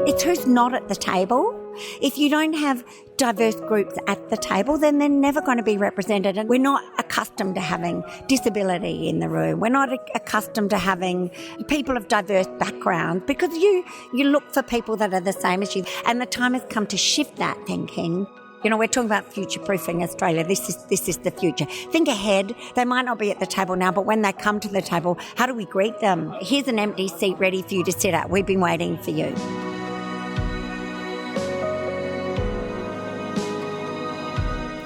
It's who's not at the table. If you don't have diverse groups at the table, then they're never going to be represented. And we're not accustomed to having disability in the room. We're not accustomed to having people of diverse backgrounds because you look for people that are the same as you. And the time has come to shift that thinking. You know, we're talking about future-proofing Australia. This is the future. Think ahead. They might not be at the table now, but when they come to the table, how do we greet them? Here's an empty seat ready for you to sit at. We've been waiting for you.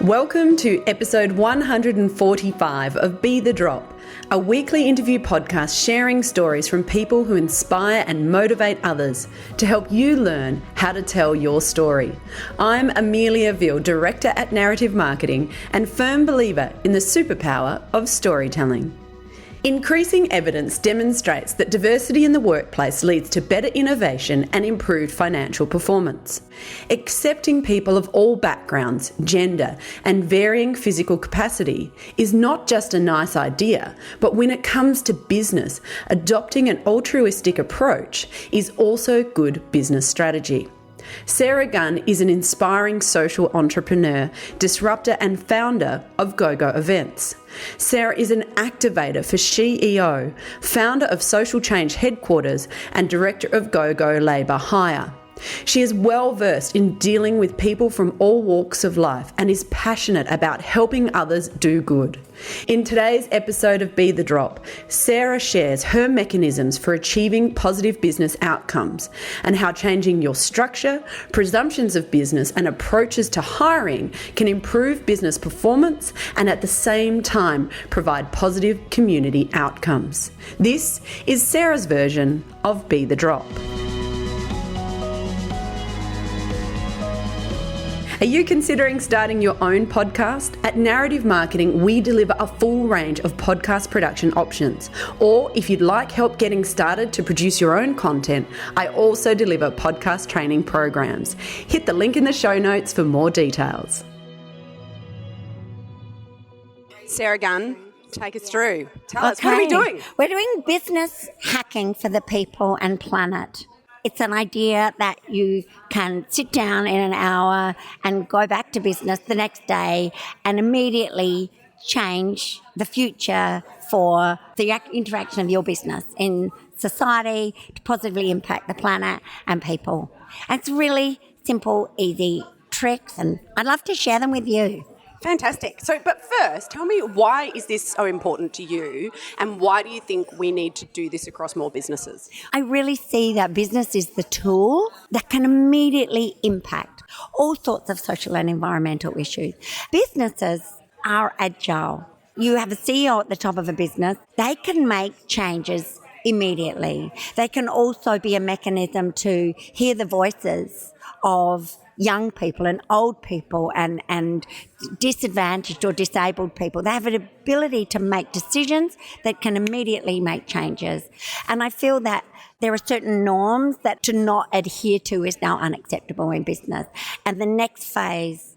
Welcome to episode 145 of Be The Drop, a weekly interview podcast sharing stories from people who inspire and motivate others to help you learn how to tell your story. I'm Amelia Veal, Director at Narrative Marketing and firm believer in the superpower of storytelling. Increasing evidence demonstrates that diversity in the workplace leads to better innovation and improved financial performance. Accepting people of all backgrounds, gender, and varying physical capacity is not just a nice idea, but when it comes to business, adopting an altruistic approach is also good business strategy. Sarah Gunn is an inspiring social entrepreneur, disruptor and founder of GOGO events. Sarah is an activator for SheEO, founder of Social Change Headquarters and director of GOGO Labour Hire. She is well versed in dealing with people from all walks of life and is passionate about helping others do good. In today's episode of Be The Drop, Sarah shares her mechanisms for achieving positive business outcomes and how changing your structure, presumptions of business and approaches to hiring can improve business performance and at the same time provide positive community outcomes. This is Sarah's version of Be The Drop. Are you considering starting your own podcast? At Narrative Marketing, we deliver a full range of podcast production options. Or if you'd like help getting started to produce your own content, I also deliver podcast training programs. Hit the link in the show notes for more details. Sarah Gunn, take us through. Tell us, what are we doing? We're doing business hacking for the people and planet. It's an idea that you can sit down in an hour and go back to business the next day and immediately change the future for the interaction of your business in society to positively impact the planet and people. And it's really simple, easy tricks, and I'd love to share them with you. Fantastic. But first, tell me, why is this so important to you and why do you think we need to do this across more businesses? I really see that business is the tool that can immediately impact all sorts of social and environmental issues. Businesses are agile. You have a CEO at the top of a business. They can make changes immediately. They can also be a mechanism to hear the voices of young people and old people and disadvantaged or disabled people. They have an ability to make decisions that can immediately make changes. And I feel that there are certain norms that to not adhere to is now unacceptable in business. And the next phase,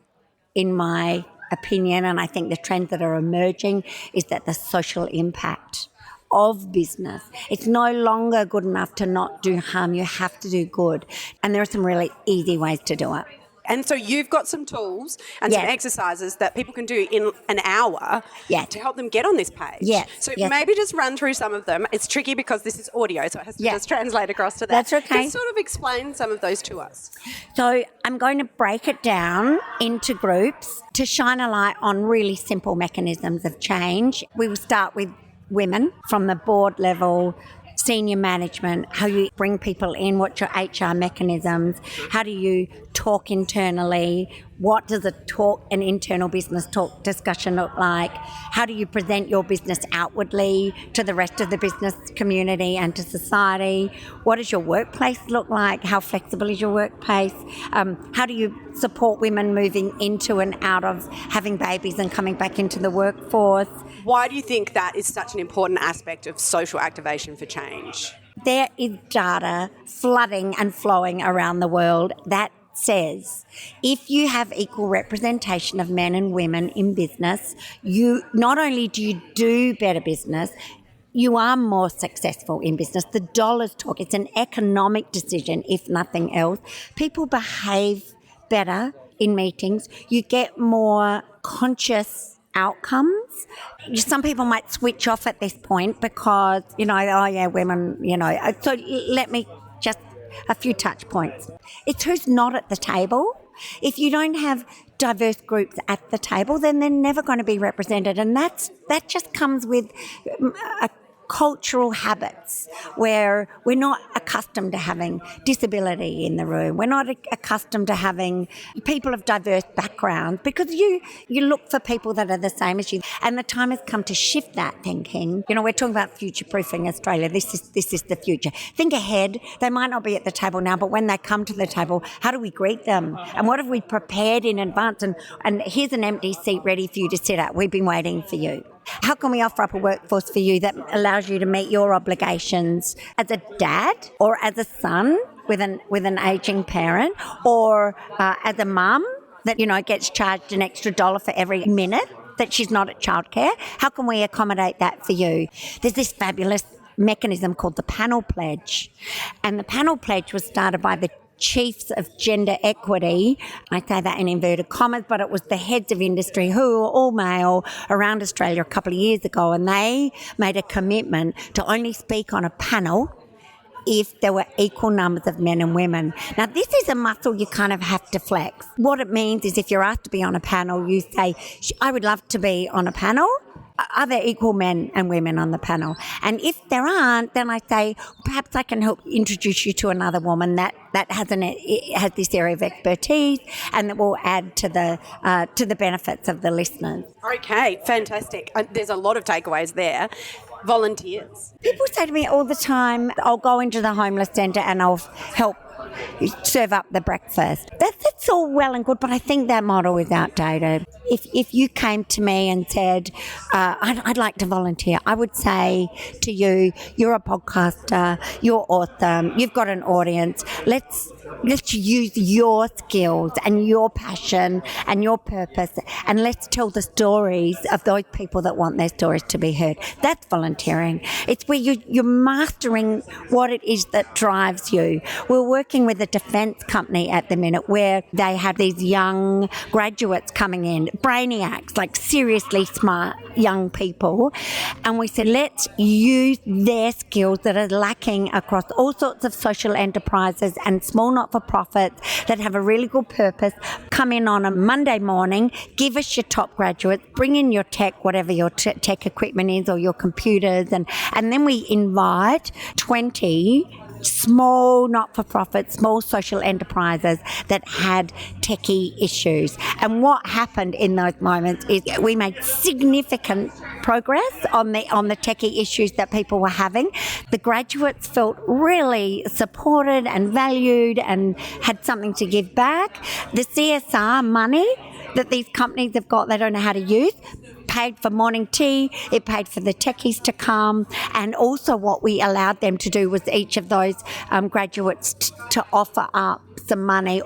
in my opinion, and I think the trends that are emerging, is that the social impact of business. It's no longer good enough to not do harm. You have to do good. And there are some really easy ways to do it. And so you've got some tools and some exercises that people can do in an hour to help them get on this page. So maybe just run through some of them. It's tricky because this is audio, so it has to just translate across to that. That's okay. Just sort of explain some of those to us. So I'm going to break it down into groups to shine a light on really simple mechanisms of change. We will start with women from the board level, senior management, how you bring people in, what's your HR mechanisms, how do you talk internally, what does an internal business talk discussion look like, how do you present your business outwardly to the rest of the business community and to society, what does your workplace look like, how flexible is your workplace, how do you support women moving into and out of having babies and coming back into the workforce. Why do you think that is such an important aspect of social activation for change? There is data flooding and flowing around the world that says if you have equal representation of men and women in business, you not only do you do better business, you are more successful in business. The dollars talk. It's an economic decision, if nothing else. People behave better in meetings. You get more conscious outcomes. Some people might switch off at this point because, women, So let me just a few touch points. It's who's not at the table. If you don't have diverse groups at the table, then they're never going to be represented. And that just comes with cultural habits where we're not accustomed to having disability in the room. We're not accustomed to having people of diverse backgrounds because you look for people that are the same as you. And the time has come to shift that thinking. We're talking about future-proofing Australia. This is the future. Think ahead. They might not be at the table now, but when they come to the table, how do we greet them? And what have we prepared in advance? And here's an empty seat ready for you to sit at. We've been waiting for you. How can we offer up a workforce for you that allows you to meet your obligations as a dad or as a son with an aging parent or as a mum that, gets charged an extra $1 for every minute that she's not at childcare? How can we accommodate that for you? There's this fabulous mechanism called the panel pledge. And the panel pledge was started by the chiefs of gender equity. I say that in inverted commas, but it was the heads of industry who were all male around Australia a couple of years ago, and they made a commitment to only speak on a panel if there were equal numbers of men and women. Now, this is a muscle you kind of have to flex. What it means is if you're asked to be on a panel, you say, I would love to be on a panel. Are there equal men and women on the panel? And if there aren't, then I say, perhaps I can help introduce you to another woman that has this area of expertise and that will add to the benefits of the listeners. Okay, fantastic. There's a lot of takeaways there. Volunteers. People say to me all the time, I'll go into the homeless centre and I'll help serve up the breakfast. That's all well and good, but I think that model is outdated. If you came to me and said, I'd like to volunteer, I would say to you, you're a podcaster, you're awesome, you've got an audience, let's use your skills and your passion and your purpose, and let's tell the stories of those people that want their stories to be heard. That's volunteering. It's where you're mastering what it is that drives you. We're working with a defence company at the minute where they have these young graduates coming in, brainiacs, like seriously smart young people, and we said let's use their skills that are lacking across all sorts of social enterprises and small not-for-profits that have a really good purpose. Come in on a Monday morning, give us your top graduates, bring in your tech, whatever your tech equipment is, or your computers, and then we invite 20 small not-for-profit, small social enterprises that had techie issues. And what happened in those moments is we made significant progress on the techie issues that people were having. The graduates felt really supported and valued and had something to give back. The CSR money that these companies have got, they don't know how to use, paid for morning tea, it paid for the techies to come, and also what we allowed them to do was each of those graduates to offer up some money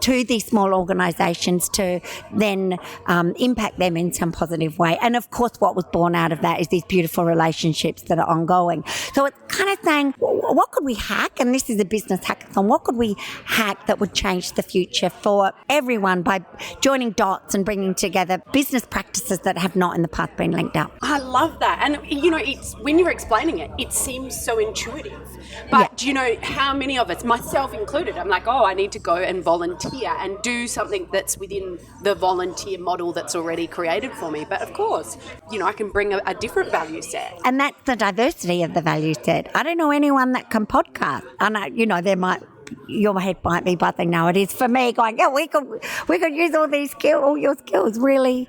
to these small organisations to then impact them in some positive way. And of course what was born out of that is these beautiful relationships that are ongoing. So it's kind of saying, what could we hack? And this is a business hackathon. What could we hack that would change the future for everyone by joining dots and bringing together business practices that have not in the past been linked up? I love that. And, it's when you're explaining it, it seems so intuitive. But do you know how many of us, myself included, I'm like, I need to go and volunteer and do something that's within the volunteer model that's already created for me. But of course, I can bring a different value set. And that's the diversity of the value set. I don't know anyone that can podcast. I know, there might, your head might be buzzing now. It is for me going, we could use all your skills, really.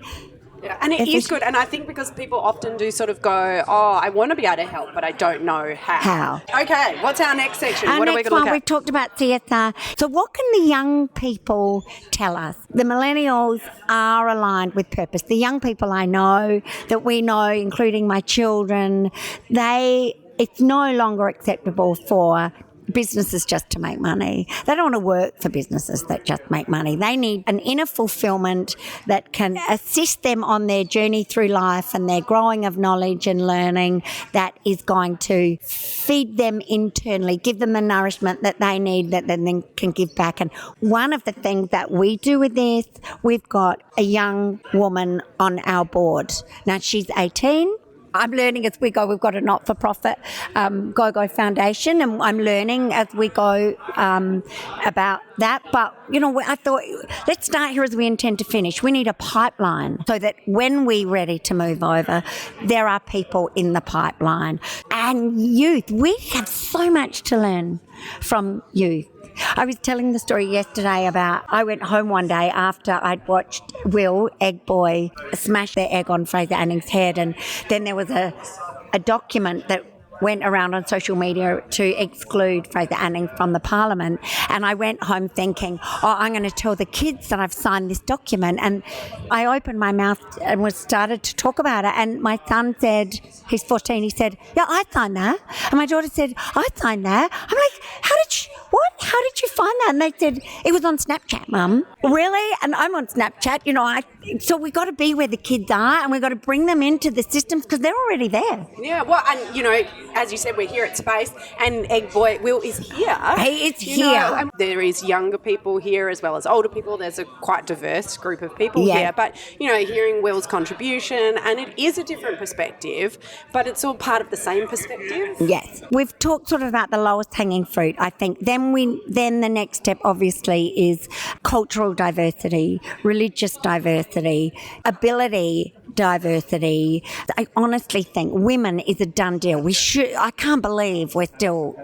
Yeah, and it is good. And I think because people often do sort of go, I want to be able to help, but I don't know how. Okay, what's our next section? What are we going to look at? We've talked about CSR. So what can the young people tell us? The millennials are aligned with purpose. The young people I know, that we know, including my children, it's no longer acceptable for businesses just to make money. They don't want to work for businesses that just make money. They need an inner fulfillment that can assist them on their journey through life and their growing of knowledge and learning that is going to feed them internally, give them the nourishment that they need that then can give back. And one of the things that we do with this, we've got a young woman on our board. Now, she's 18. I'm learning as we go. We've got a not-for-profit GOGO Foundation, and I'm learning as we go about that. But, I thought, let's start here as we intend to finish. We need a pipeline so that when we're ready to move over, there are people in the pipeline. And youth, we have so much to learn from youth. I was telling the story yesterday about I went home one day after I'd watched Will, Egg Boy, smash their egg on Fraser Anning's head, and then there was a document that went around on social media to exclude Fraser Anning from the Parliament. And I went home thinking, I'm going to tell the kids that I've signed this document. And I opened my mouth and started to talk about it. And my son said, he's 14, he said, yeah, I signed that. And my daughter said, I signed that. I'm like, how did you find that? And they said, it was on Snapchat, Mum. Really? And I'm on Snapchat, so we've got to be where the kids are and we've got to bring them into the systems because they're already there. Yeah, well, and, as you said, we're here at Space and Egg Boy, Will is here. He is here. And there is younger people here as well as older people. There's a quite diverse group of people here. But, hearing Will's contribution, and it is a different perspective, but it's all part of the same perspective. Yes. We've talked sort of about the lowest hanging fruit, I think. Then the next step, obviously, is cultural diversity, religious diversity, ability diversity. I honestly think women is a done deal. I can't believe we're still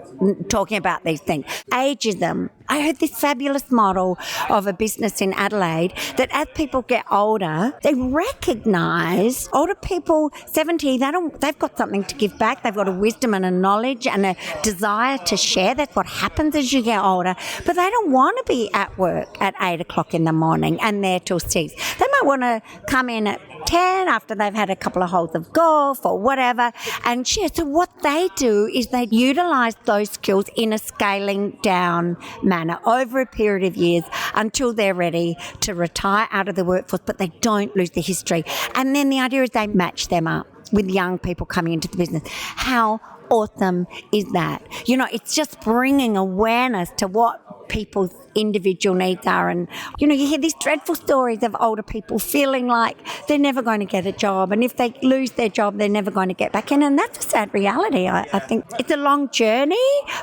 talking about these things. Ageism. I heard this fabulous model of a business in Adelaide that as people get older, they recognise older people, 70, they've got something to give back. They've got a wisdom and a knowledge and a desire to share. That's what happens as you get older. But they don't want to be at work at 8 o'clock in the morning and there till 6. They might want to come in at 10 after they've had a couple of holes of golf or whatever and share. So what they do is they utilise those skills in a scaling down manner over a period of years until they're ready to retire out of the workforce, but they don't lose the history. And then the idea is they match them up with young people coming into the business. How awesome is that? It's just bringing awareness to what people's individual needs are. And, you hear these dreadful stories of older people feeling like they're never going to get a job. And if they lose their job, they're never going to get back in. And that's a sad reality. I think it's a long journey,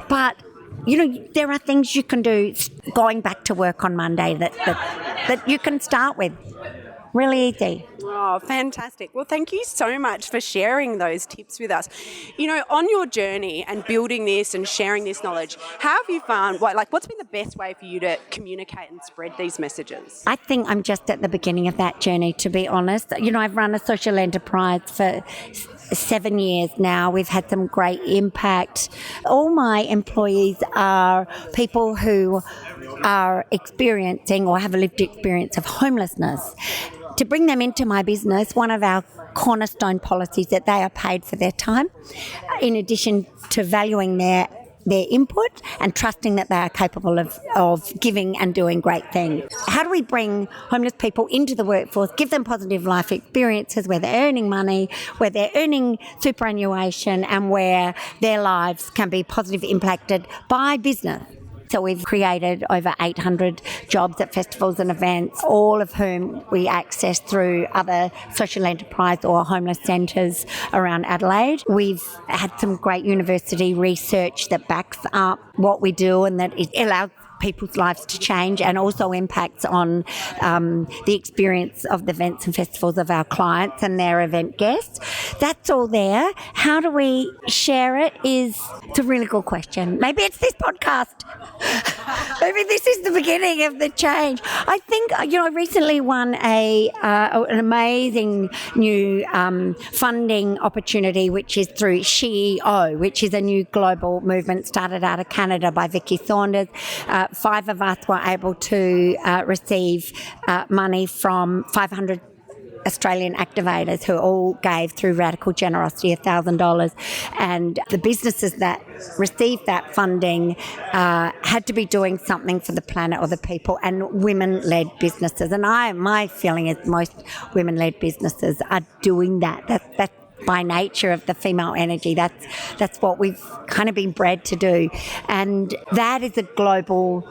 but there are things you can do going back to work on Monday that you can start with. Really easy. Oh, fantastic. Well, thank you so much for sharing those tips with us. On your journey and building this and sharing this knowledge, how have you found, what's been the best way for you to communicate and spread these messages? I think I'm just at the beginning of that journey, to be honest. I've run a social enterprise for 7 years now. We've had some great impact. All my employees are people who are experiencing or have a lived experience of homelessness. To bring them into my business, one of our cornerstone policies that they are paid for their time, in addition to valuing their input and trusting that they are capable of giving and doing great things. How do we bring homeless people into the workforce, give them positive life experiences where they're earning money, where they're earning superannuation and where their lives can be positively impacted by business? So we've created over 800 jobs at festivals and events, all of whom we access through other social enterprise or homeless centres around Adelaide. We've had some great university research that backs up what we do and that it allows people's lives to change and also impacts on the experience of the events and festivals of our clients and their event guests. That's all there. How do we share it it's a really good question. Maybe it's this podcast. Maybe this is the beginning of the change. I think, I recently won an amazing new funding opportunity, which is through SheEO, which is a new global movement started out of Canada by Vicky Saunders. 5 of us were able to receive money from Australian activators who all gave through radical generosity $1,000, and the businesses that received that funding had to be doing something for the planet or the people, and women-led businesses. And my feeling is most women-led businesses are doing that. That's by nature of the female energy. That's what we've kind of been bred to do. And that is a global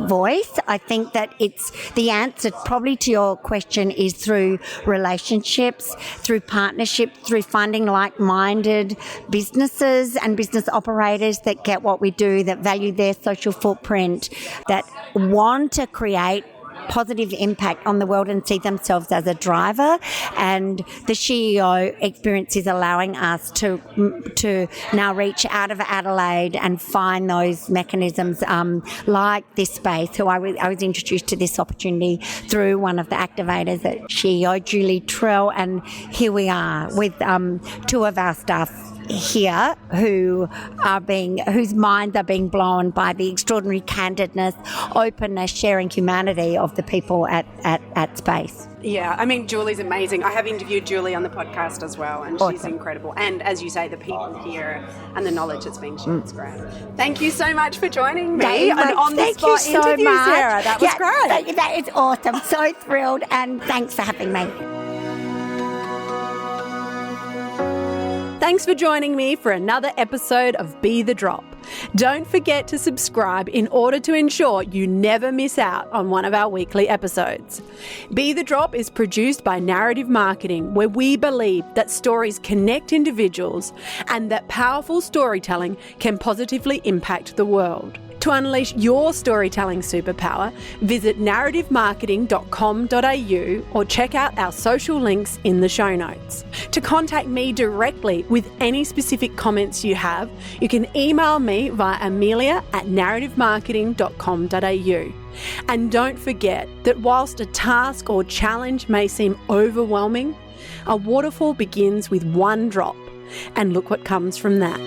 voice. I think that it's the answer probably to your question is through relationships, through partnerships, through finding like-minded businesses and business operators that get what we do, that value their social footprint, that want to create positive impact on the world and see themselves as a driver. And the SheEO experience is allowing us to now reach out of Adelaide and find those mechanisms like this space. I was introduced to this opportunity through one of the activators at SheEO, Julie Trell, and here we are with two of our staff here whose minds are being blown by the extraordinary candidness, openness, sharing humanity of the people at Space. Yeah, I mean, Julie's amazing. I have interviewed Julie on the podcast as well, and she's incredible. And as you say, the people here and the knowledge that's being shared is great. Thank you so much for joining me. An on-the-spot interview, Sarah. That was great. That is awesome. So thrilled, and thanks for having me. Thanks for joining me for another episode of Be the Drop. Don't forget to subscribe in order to ensure you never miss out on one of our weekly episodes. Be the Drop is produced by Narrative Marketing, where we believe that stories connect individuals and that powerful storytelling can positively impact the world. To unleash your storytelling superpower, visit narrativemarketing.com.au or check out our social links in the show notes. To contact me directly with any specific comments you have, you can email me via amelia@narrativemarketing.com.au. And don't forget that whilst a task or challenge may seem overwhelming, a waterfall begins with one drop. And look what comes from that.